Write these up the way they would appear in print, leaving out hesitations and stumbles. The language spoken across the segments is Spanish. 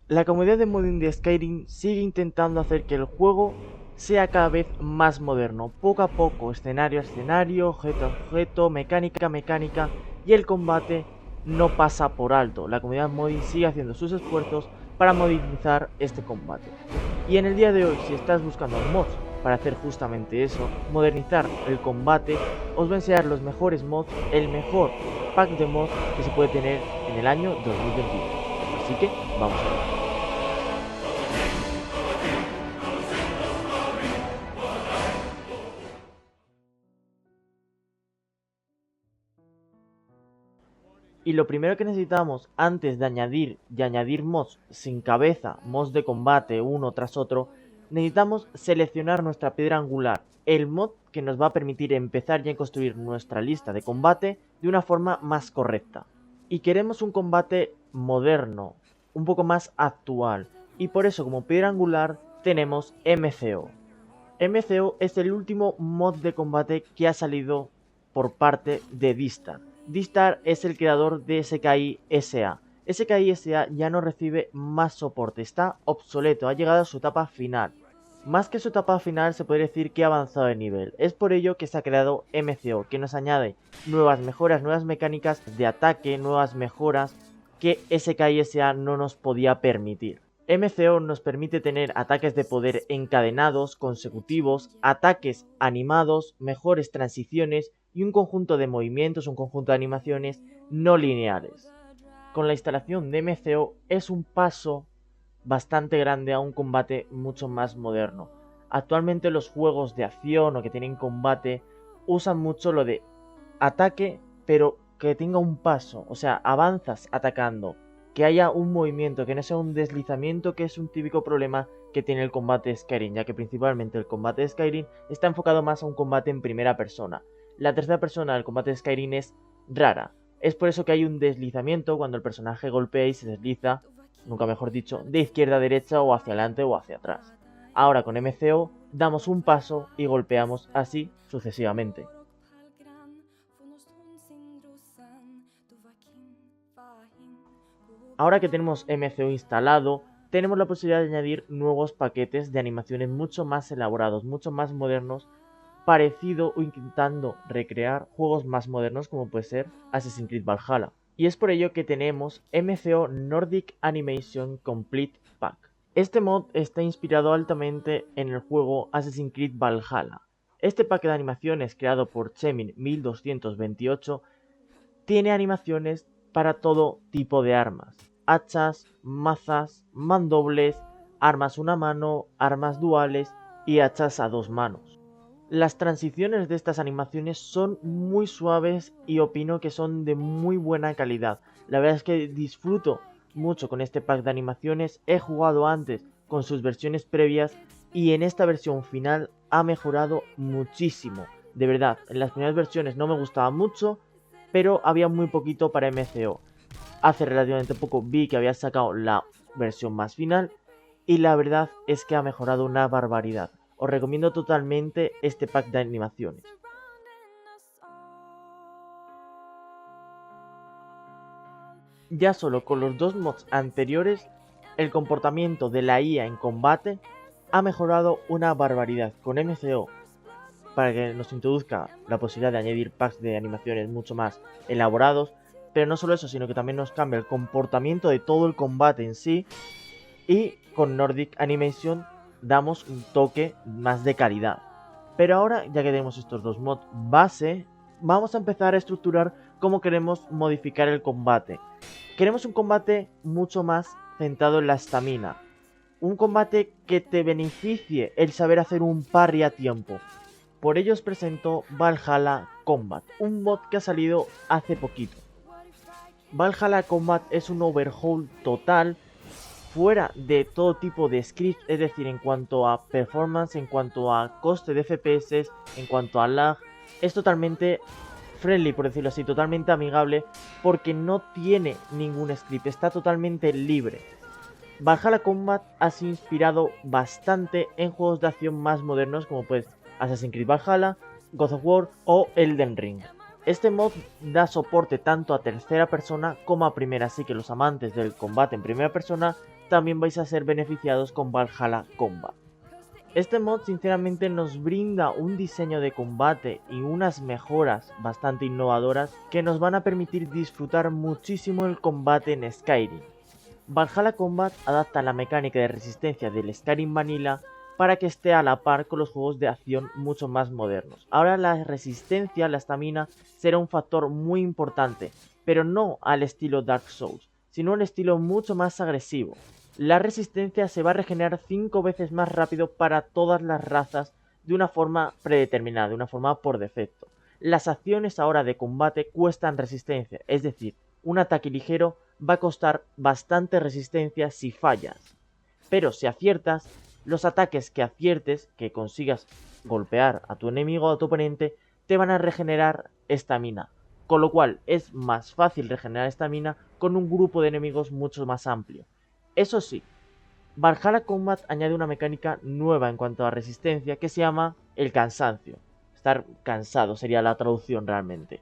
La comunidad de modding de Skyrim sigue intentando hacer que el juego sea cada vez más moderno, poco a poco, escenario a escenario, objeto a objeto, mecánica a mecánica, y el combate no pasa por alto. La comunidad modding sigue haciendo sus esfuerzos para modernizar este combate. Y en el día de hoy, si estás buscando mods para hacer justamente eso, modernizar el combate, os voy a enseñar los mejores mods, el mejor pack de mods que se puede tener en el año 2021. Así que vamos a ver. Y lo primero que necesitamos antes de añadir mods sin cabeza, mods de combate uno tras otro, necesitamos seleccionar nuestra piedra angular, el mod que nos va a permitir empezar ya a construir nuestra lista de combate de una forma más correcta. Y queremos un combate moderno, un poco más actual, y por eso como piedra angular tenemos MCO. MCO es el último mod de combate que ha salido por parte de D-Star. D-Star es el creador de SKI SA. SKI SA ya no recibe más soporte, está obsoleto, ha llegado a su etapa final. Más que su etapa final se podría decir que ha avanzado de nivel. Es por ello que se ha creado MCO, que nos añade nuevas mejoras, nuevas mecánicas de ataque, nuevas mejoras que SKI SA no nos podía permitir. MCO nos permite tener ataques de poder encadenados, consecutivos, ataques animados, mejores transiciones y un conjunto de movimientos, un conjunto de animaciones no lineales. Con la instalación de MCO es un paso bastante grande a un combate mucho más moderno. Actualmente los juegos de acción o que tienen combate usan mucho lo de ataque, pero que tenga un paso, o sea, avanzas atacando, que haya un movimiento, que no sea un deslizamiento, que es un típico problema que tiene el combate de Skyrim, ya que principalmente el combate de Skyrim está enfocado más a un combate en primera persona. La tercera persona del combate de Skyrim es rara. Es por eso que hay un deslizamiento cuando el personaje golpea y se desliza, nunca mejor dicho, de izquierda a derecha o hacia adelante o hacia atrás. Ahora con MCO damos un paso y golpeamos así sucesivamente. Ahora que tenemos MCO instalado, tenemos la posibilidad de añadir nuevos paquetes de animaciones mucho más elaborados, mucho más modernos, parecido o intentando recrear juegos más modernos como puede ser Assassin's Creed Valhalla. Y es por ello que tenemos MCO Nordic Animation Complete Pack. Este mod está inspirado altamente en el juego Assassin's Creed Valhalla. Este pack de animaciones creado por Chemin 1228 tiene animaciones para todo tipo de armas. Hachas, mazas, mandobles, armas una mano, armas duales y hachas a dos manos. Las transiciones de estas animaciones son muy suaves y opino que son de muy buena calidad. La verdad es que disfruto mucho con este pack de animaciones. He jugado antes con sus versiones previas y en esta versión final ha mejorado muchísimo. De verdad, en las primeras versiones no me gustaba mucho, pero había muy poquito para MCO. Hace relativamente poco vi que había sacado la versión más final y la verdad es que ha mejorado una barbaridad. Os recomiendo totalmente este pack de animaciones. Ya solo con los dos mods anteriores, el comportamiento de la IA en combate ha mejorado una barbaridad. Con MCO, para que nos introduzca la posibilidad de añadir packs de animaciones mucho más elaborados, pero no solo eso, sino que también nos cambia el comportamiento de todo el combate en sí, y con Nordic Animation damos un toque más de calidad. Pero ahora, ya que tenemos estos dos mods base, vamos a empezar a estructurar cómo queremos modificar el combate. Queremos un combate mucho más centrado en la estamina. Un combate que te beneficie el saber hacer un parry a tiempo. Por ello os presento Valhalla Combat, un mod que ha salido hace poquito. Valhalla Combat es un overhaul total, fuera de todo tipo de scripts, es decir, en cuanto a performance, en cuanto a coste de FPS, en cuanto a lag, es totalmente friendly, por decirlo así, totalmente amigable, porque no tiene ningún script, está totalmente libre. Valhalla Combat ha sido inspirado bastante en juegos de acción más modernos como pues Assassin's Creed Valhalla, God of War o Elden Ring. Este mod da soporte tanto a tercera persona como a primera, así que los amantes del combate en primera persona también vais a ser beneficiados con Valhalla Combat. Este mod sinceramente nos brinda un diseño de combate y unas mejoras bastante innovadoras que nos van a permitir disfrutar muchísimo el combate en Skyrim. Valhalla Combat adapta la mecánica de resistencia del Skyrim Vanilla para que esté a la par con los juegos de acción mucho más modernos. Ahora la resistencia, la estamina, será un factor muy importante, pero no al estilo Dark Souls, sino un estilo mucho más agresivo. La resistencia se va a regenerar 5 veces más rápido para todas las razas de una forma predeterminada, de una forma por defecto. Las acciones ahora de combate cuestan resistencia, es decir, un ataque ligero va a costar bastante resistencia si fallas. Pero si aciertas, los ataques que aciertes, que consigas golpear a tu enemigo o a tu oponente, te van a regenerar estamina. Con lo cual es más fácil regenerar estamina con un grupo de enemigos mucho más amplio. Eso sí, Valhalla Combat añade una mecánica nueva en cuanto a resistencia que se llama el cansancio. Estar cansado sería la traducción realmente.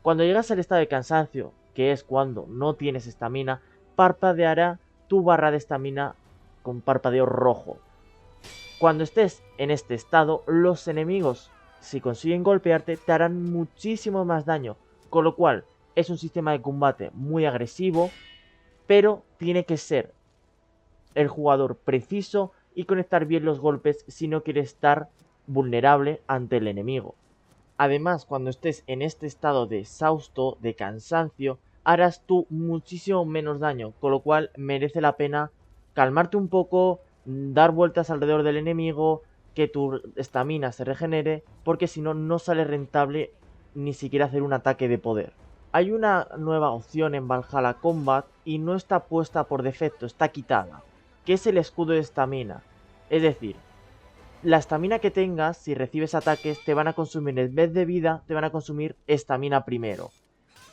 Cuando llegas al estado de cansancio, que es cuando no tienes estamina, parpadeará tu barra de estamina con parpadeo rojo. Cuando estés en este estado, los enemigos, si consiguen golpearte, te harán muchísimo más daño, con lo cual es un sistema de combate muy agresivo, pero tiene que ser el jugador preciso y conectar bien los golpes si no quiere estar vulnerable ante el enemigo. Además, cuando estés en este estado de exhausto, de cansancio, harás tú muchísimo menos daño, con lo cual merece la pena calmarte un poco, dar vueltas alrededor del enemigo, que tu estamina se regenere, porque si no, no sale rentable ni siquiera hacer un ataque de poder. Hay una nueva opción en Valhalla Combat y no está puesta por defecto, está quitada, que es el escudo de estamina. Es decir, la estamina que tengas, si recibes ataques, te van a consumir en vez de vida, te van a consumir estamina primero.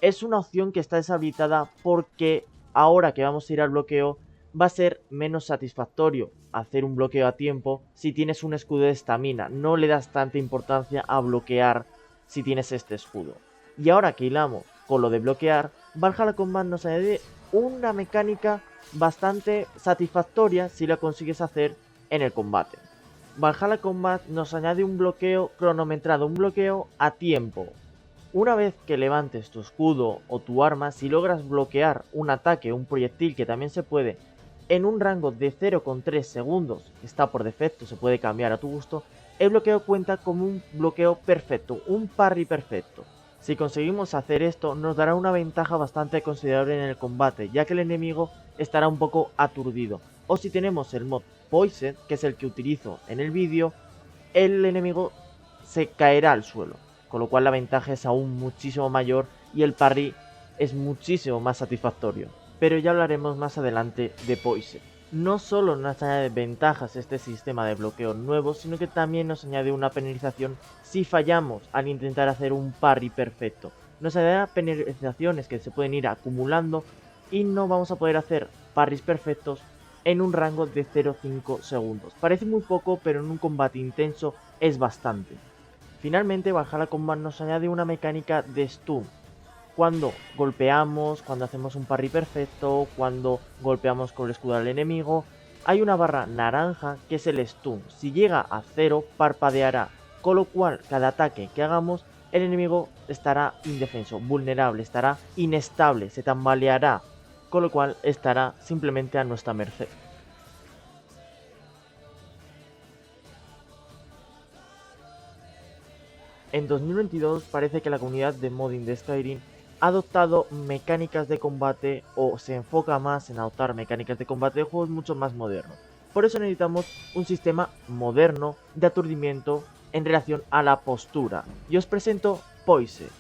Es una opción que está deshabilitada porque ahora que vamos a ir al bloqueo, va a ser menos satisfactorio hacer un bloqueo a tiempo si tienes un escudo de estamina. No le das tanta importancia a bloquear si tienes este escudo. Y ahora que hilamos con lo de bloquear, Valhalla Combat nos añade una mecánica bastante satisfactoria si la consigues hacer en el combate. Valhalla Combat nos añade un bloqueo cronometrado, un bloqueo a tiempo. Una vez que levantes tu escudo o tu arma, si logras bloquear un ataque o un proyectil, que también se puede, en un rango de 0,3 segundos, que está por defecto, se puede cambiar a tu gusto, el bloqueo cuenta como un bloqueo perfecto, un parry perfecto. Si conseguimos hacer esto, nos dará una ventaja bastante considerable en el combate, ya que el enemigo estará un poco aturdido. O si tenemos el mod Poised, que es el que utilizo en el vídeo, el enemigo se caerá al suelo, con lo cual la ventaja es aún muchísimo mayor y el parry es muchísimo más satisfactorio. Pero ya hablaremos más adelante de Poised. No solo nos añade ventajas este sistema de bloqueo nuevo, sino que también nos añade una penalización si fallamos al intentar hacer un parry perfecto. Nos añade penalizaciones que se pueden ir acumulando y no vamos a poder hacer parries perfectos en un rango de 0,5 segundos. Parece muy poco, pero en un combate intenso es bastante. Finalmente, Valhalla Combat nos añade una mecánica de stun. Cuando golpeamos, cuando hacemos un parry perfecto, cuando golpeamos con el escudo al enemigo, hay una barra naranja que es el stun. Si llega a 0, parpadeará, con lo cual cada ataque que hagamos, el enemigo estará indefenso, vulnerable, estará inestable, se tambaleará, con lo cual estará simplemente a nuestra merced. En 2022 parece que la comunidad de modding de Skyrim ha adoptado mecánicas de combate o se enfoca más en adoptar mecánicas de combate de juegos mucho más modernos. Por eso necesitamos un sistema moderno de aturdimiento en relación a la postura. Y os presento Poised.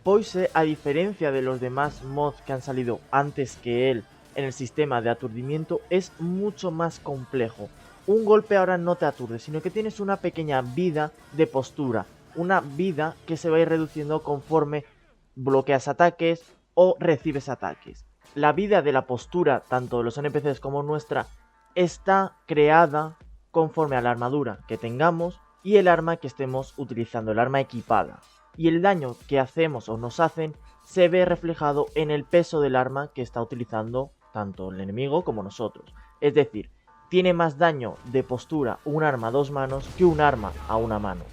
Poised, a diferencia de los demás mods que han salido antes que él en el sistema de aturdimiento, es mucho más complejo. Un golpe ahora no te aturde, sino que tienes una pequeña vida de postura. Una vida que se va a ir reduciendo conforme bloqueas ataques o recibes ataques. La vida de la postura, tanto de los NPCs como nuestra, está creada conforme a la armadura que tengamos y el arma que estemos utilizando, el arma equipada. Y el daño que hacemos o nos hacen se ve reflejado en el peso del arma que está utilizando tanto el enemigo como nosotros. Es decir, tiene más daño de postura un arma a 2 manos que un arma a una mano.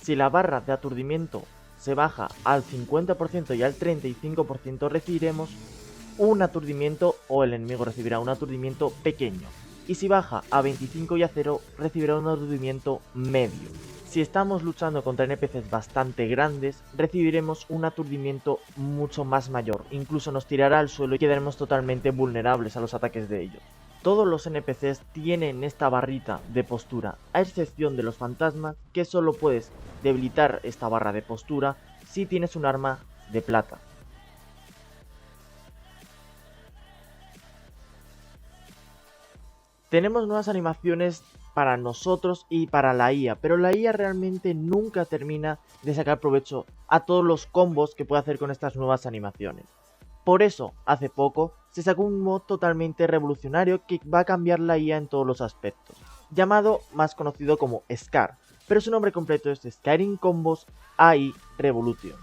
Si la barra de aturdimiento se baja al 50% y al 35%, recibiremos un aturdimiento, o el enemigo recibirá un aturdimiento pequeño. Y si baja a 25 y a 0, recibirá un aturdimiento medio. Si estamos luchando contra NPCs bastante grandes, recibiremos un aturdimiento mucho más mayor. Incluso nos tirará al suelo y quedaremos totalmente vulnerables a los ataques de ellos. Todos los NPCs tienen esta barrita de postura, a excepción de los fantasmas, que solo puedes debilitar esta barra de postura si tienes un arma de plata. Tenemos nuevas animaciones para nosotros y para la IA, pero la IA realmente nunca termina de sacar provecho a todos los combos que puede hacer con estas nuevas animaciones. Por eso, hace poco, se sacó un mod totalmente revolucionario que va a cambiar la IA en todos los aspectos, llamado más conocido como SCAR, pero su nombre completo es Skyrim Combos AI Revolution.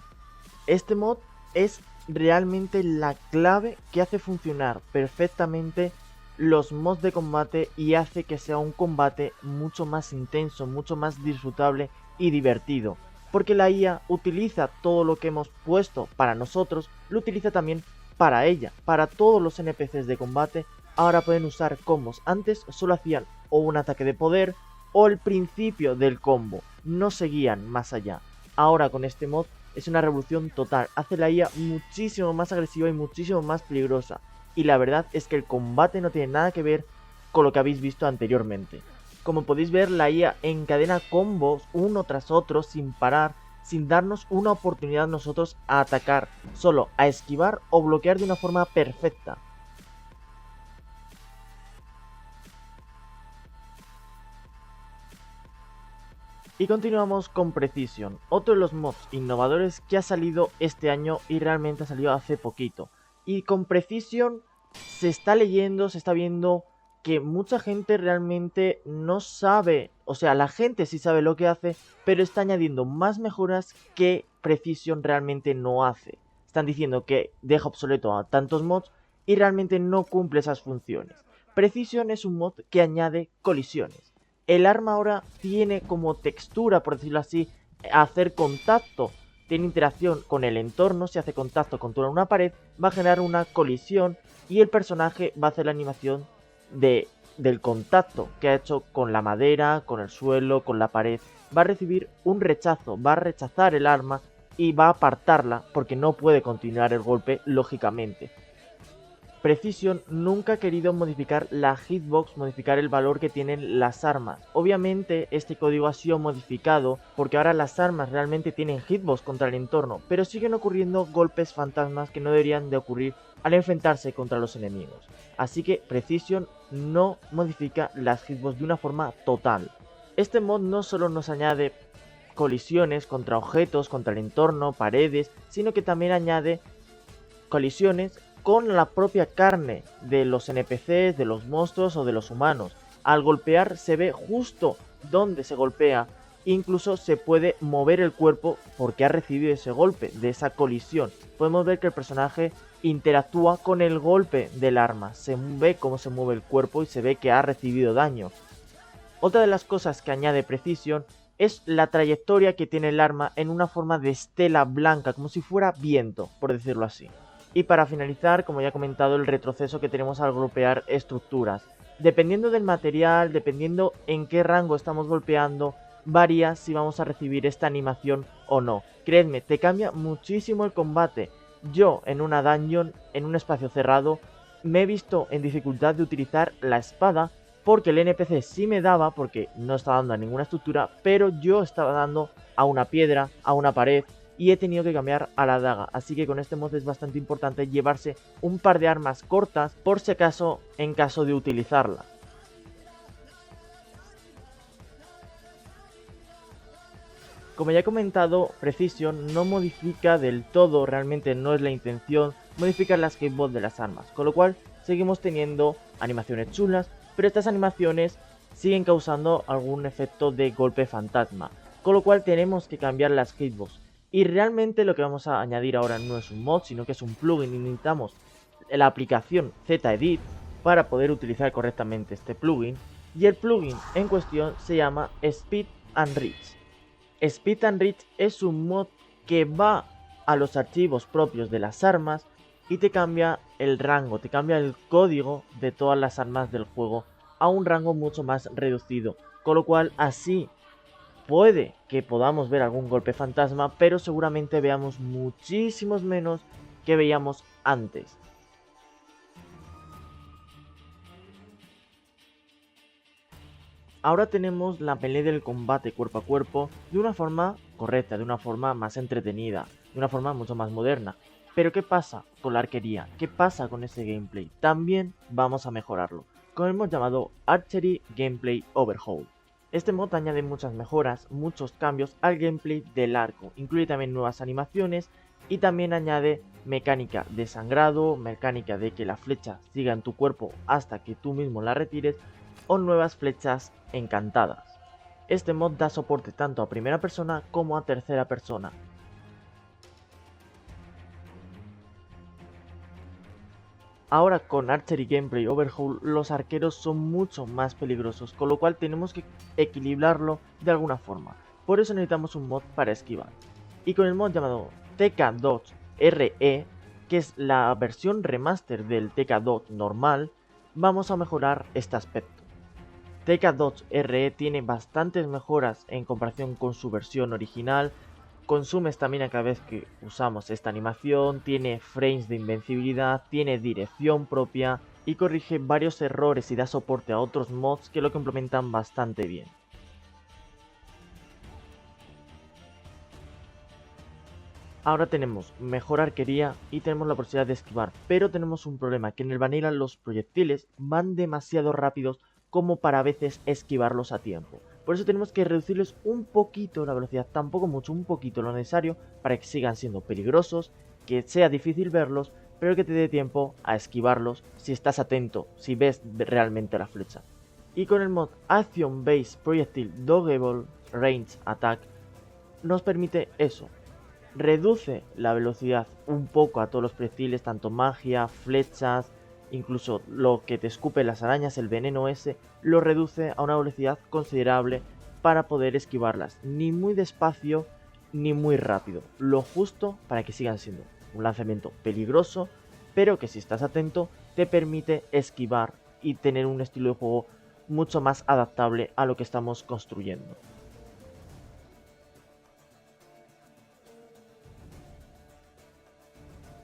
Este mod es realmente la clave que hace funcionar perfectamente los mods de combate y hace que sea un combate mucho más intenso, mucho más disfrutable y divertido. Porque la IA utiliza todo lo que hemos puesto para nosotros, lo utiliza también para ella. Para todos los NPCs de combate ahora pueden usar combos. Antes solo hacían o un ataque de poder o el principio del combo, no seguían más allá. Ahora con este mod es una revolución total, hace la IA muchísimo más agresiva y muchísimo más peligrosa. Y la verdad es que el combate no tiene nada que ver con lo que habéis visto anteriormente. Como podéis ver, la IA encadena combos uno tras otro sin parar, sin darnos una oportunidad nosotros a atacar, solo a esquivar o bloquear de una forma perfecta. Y continuamos con Precision, otro de los mods innovadores que ha salido este año y realmente ha salido hace poquito. Y con Precision se está leyendo, se está viendo que mucha gente realmente no sabe, o sea, la gente sí sabe lo que hace, pero está añadiendo más mejoras que Precision realmente no hace. Están diciendo que deja obsoleto a tantos mods y realmente no cumple esas funciones. Precision es un mod que añade colisiones. El arma ahora tiene como textura, por decirlo así, hacer contacto. Tiene interacción con el entorno, si hace contacto contra una pared, va a generar una colisión y el personaje va a hacer la animación del contacto que ha hecho con la madera, con el suelo, con la pared. Va a recibir un rechazo, va a rechazar el arma y va a apartarla porque no puede continuar el golpe lógicamente. Precision nunca ha querido modificar la hitbox, modificar el valor que tienen las armas. Obviamente este código ha sido modificado porque ahora las armas realmente tienen hitbox contra el entorno, pero siguen ocurriendo golpes fantasmas que no deberían de ocurrir al enfrentarse contra los enemigos. Así que Precision no modifica las hitbox de una forma total. Este mod no solo nos añade colisiones contra objetos, contra el entorno, paredes, sino que también añade colisiones con la propia carne de los NPCs, de los monstruos o de los humanos. Al golpear se ve justo donde se golpea, incluso se puede mover el cuerpo porque ha recibido ese golpe, de esa colisión. Podemos ver que el personaje interactúa con el golpe del arma, se ve cómo se mueve el cuerpo y se ve que ha recibido daño. Otra de las cosas que añade Precision es la trayectoria que tiene el arma en una forma de estela blanca, como si fuera viento, por decirlo así. Y para finalizar, como ya he comentado, el retroceso que tenemos al golpear estructuras. Dependiendo del material, dependiendo en qué rango estamos golpeando, varía si vamos a recibir esta animación o no. Creedme, te cambia muchísimo el combate. Yo en una dungeon, en un espacio cerrado, me he visto en dificultad de utilizar la espada porque el NPC sí me daba, porque no estaba dando a ninguna estructura, pero yo estaba dando a una piedra, a una pared, y he tenido que cambiar a la daga. Así que con este mod es bastante importante llevarse un par de armas cortas por si acaso en caso de utilizarla. Como ya he comentado, Precision no modifica del todo, realmente no es la intención, modificar las hitbox de las armas. Con lo cual seguimos teniendo animaciones chulas, pero estas animaciones siguen causando algún efecto de golpe fantasma. Con lo cual tenemos que cambiar las hitbox. Y realmente lo que vamos a añadir ahora no es un mod, sino que es un plugin y necesitamos la aplicación ZEdit para poder utilizar correctamente este plugin, y el plugin en cuestión se llama Speed and Reach. Speed and Reach es un mod que va a los archivos propios de las armas y te cambia el rango, te cambia el código de todas las armas del juego a un rango mucho más reducido, con lo cual así puede que podamos ver algún golpe fantasma, pero seguramente veamos muchísimos menos que veíamos antes. Ahora tenemos la pelea del combate cuerpo a cuerpo de una forma correcta, de una forma más entretenida, de una forma mucho más moderna. Pero ¿qué pasa con la arquería? ¿Qué pasa con ese gameplay? También vamos a mejorarlo con el mod llamado Archery Gameplay Overhaul. Este mod añade muchas mejoras, muchos cambios al gameplay del arco, incluye también nuevas animaciones y también añade mecánica de sangrado, mecánica de que la flecha siga en tu cuerpo hasta que tú mismo la retires o nuevas flechas encantadas. Este mod da soporte tanto a primera persona como a tercera persona. Ahora con Archery Gameplay Overhaul los arqueros son mucho más peligrosos, con lo cual tenemos que equilibrarlo de alguna forma. Por eso necesitamos un mod para esquivar. Y con el mod llamado TK Dodge RE, que es la versión remaster del TK Dodge normal, vamos a mejorar este aspecto. TK Dodge RE tiene bastantes mejoras en comparación con su versión original. Consume estamina cada vez que usamos esta animación, tiene frames de invencibilidad, tiene dirección propia y corrige varios errores y da soporte a otros mods que lo complementan bastante bien. Ahora tenemos mejor arquería y tenemos la posibilidad de esquivar, pero tenemos un problema, que en el Vanilla los proyectiles van demasiado rápidos como para a veces esquivarlos a tiempo. Por eso tenemos que reducirles un poquito la velocidad, tampoco mucho, un poquito lo necesario para que sigan siendo peligrosos, que sea difícil verlos, pero que te dé tiempo a esquivarlos si estás atento, si ves realmente la flecha. Y con el mod Action Based Projectile Dodgeable Range Attack nos permite eso. Reduce la velocidad un poco a todos los proyectiles, tanto magia, flechas, incluso lo que te escupe las arañas, el veneno ese, lo reduce a una velocidad considerable para poder esquivarlas, ni muy despacio ni muy rápido, lo justo para que sigan siendo un lanzamiento peligroso, pero que si estás atento te permite esquivar y tener un estilo de juego mucho más adaptable a lo que estamos construyendo.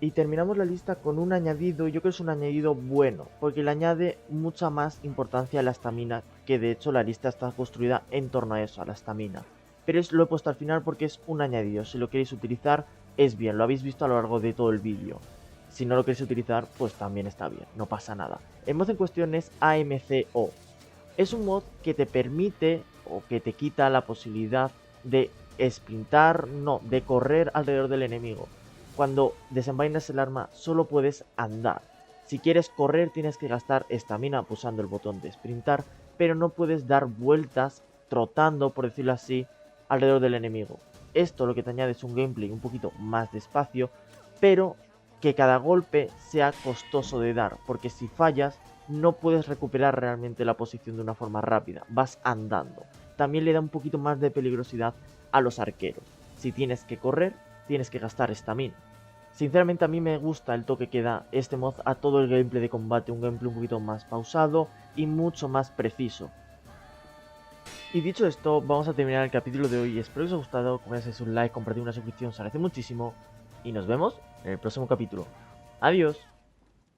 Y terminamos la lista con un añadido, yo creo que es un añadido bueno, porque le añade mucha más importancia a la estamina, que de hecho la lista está construida en torno a eso, a la estamina. Pero lo he puesto al final porque es un añadido, si lo queréis utilizar es bien, lo habéis visto a lo largo de todo el vídeo. Si no lo queréis utilizar, pues también está bien, no pasa nada. El mod en cuestión es AMCO. Es un mod que te permite o que te quita la posibilidad de sprintar, no, de correr alrededor del enemigo. Cuando desenvainas el arma solo puedes andar. Si quieres correr tienes que gastar estamina pulsando el botón de sprintar, pero no puedes dar vueltas trotando, por decirlo así, alrededor del enemigo. Esto lo que te añade es un gameplay un poquito más despacio, pero que cada golpe sea costoso de dar, porque si fallas no puedes recuperar realmente la posición de una forma rápida, vas andando. También le da un poquito más de peligrosidad a los arqueros. Si tienes que correr, tienes que gastar estamina. Sinceramente a mí me gusta el toque que da este mod a todo el gameplay de combate, un gameplay un poquito más pausado y mucho más preciso. Y dicho esto, vamos a terminar el capítulo de hoy. Espero que os haya gustado, comerse un like, compartir una suscripción, se agradece muchísimo y nos vemos en el próximo capítulo. Adiós.